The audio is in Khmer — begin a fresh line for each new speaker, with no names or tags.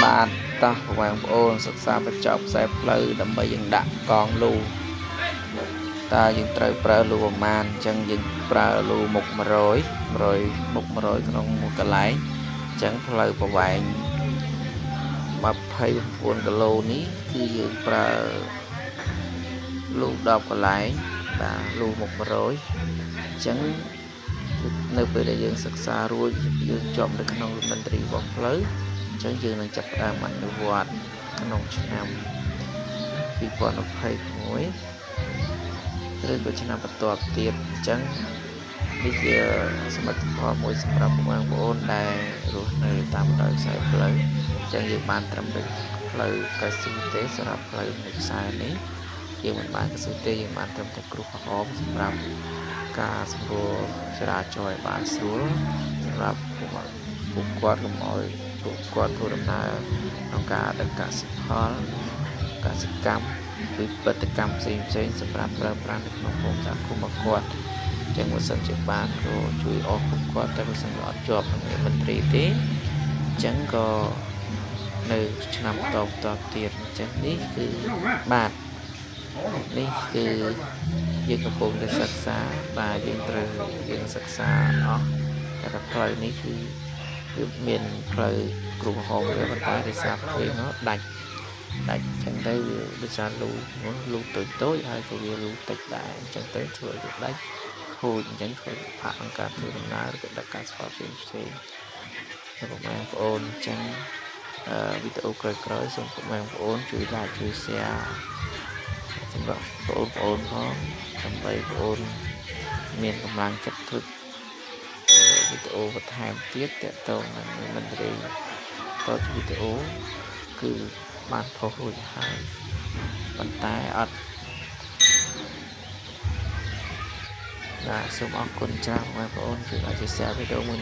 បាទតោះបងប្អូនសិក្សាបញ្ចប់ខ្សែផ្លូវដើម្បីយើងដាក់កងលូតើយើងត្រូវប្រើលូប្រមាណអញ្ចឹងយើងប្រើលូមុខ100មុខ100ក្នុងមួយកន្លែងអញ្ចឹងផ្លូវប្រវែង29គីឡូនេះគឺយើងប្រើលូ10កន្លែងបាទលូមុខ100អញ្ចឹងនៅពេលដែលយើងសិក្សារួចយើងជាប់នៅក្នុងលំនឹងត្រីរបស់ផ្លូវអញ្ចឹងយើងនឹងចាប់ផ្ដើមអនុវត្តក្នុងឆ្នាំ2021ឬក៏ឆ្នាំបន្ទាប់ទៀតអញ្ចឹងនេះជាសមិទ្ធផលមួយសម្រាប់បងប្អូនដែលរស់នៅតាមបណ្ដោយខ្សែផ្លូវអញ្ចឹងយើងបានត្រឹមតែផ្លូវកៅស៊ូទេសម្រាប់ផ្លូវនៃខ្សែនេះយើងមិនបានកៅស៊ូទេយើងបានត្រឹមតែគ្រូក្រហមសម្រាប់ការសម្រួលចរាចរណ៍ឲ្យបានស្រួលសម្រាប់ពួកគាត់កុំឲ្យពួកគាត់ធ្វើដំណើរក្នុងការដឹកកសិផលកសិកម្មវិបត្តិកម្មផ្សេងសម្រាប់ប្រើប្រាស់នៅក្នុងភូមិសហគមន៍របស់គាត់ចឹងបើសិនជាបានក៏ជួយអស់ពួកគាត់តែបើសិនអត់ជាប់នឹងមន្ត្រីទេអញ្ចឹងក៏នៅឆ្នាំបន្តទៀតអញ្ចឹងនេះគឺបាទនេះគឺយើងកំពុងតែសិក្សាបាទយើងសិក្សាអស់តែផ្លូវនេះគឺមានផ្លូវគ្រូហមវាប៉ុន្តែដោយសារភ្លេងនោះដាច់ចឹងទៅវាដោយសារលូតូចហើយក៏វាលូតិចដែរអញ្ចឹងទៅធ្វើឲ្យវាដាច់ខូចអញ្ចឹងធ្វើផាកអង្គការធ្វើដំណើរឬក៏ដឹកការស្វាផ្សេងហើយបងប្អូនអញ្ចឹងវីដេអូក្រោយៗសូមបងប្អូនជួយ like ជួយ share សម្រាប់បងប្អូនផងដើម្បីបងប្អូនមានកម្លាំងចិត្តធ្វើវីដេអូបន្ថែមទៀតទាក់ទងនឹងមន្ត្រីតទៅវីដេអូគឺបានផុសរួចហើយប៉ុន្តែអត់សូមអរគុណច្រើនបងប្អូនជួយ like share វីដេអូមួយ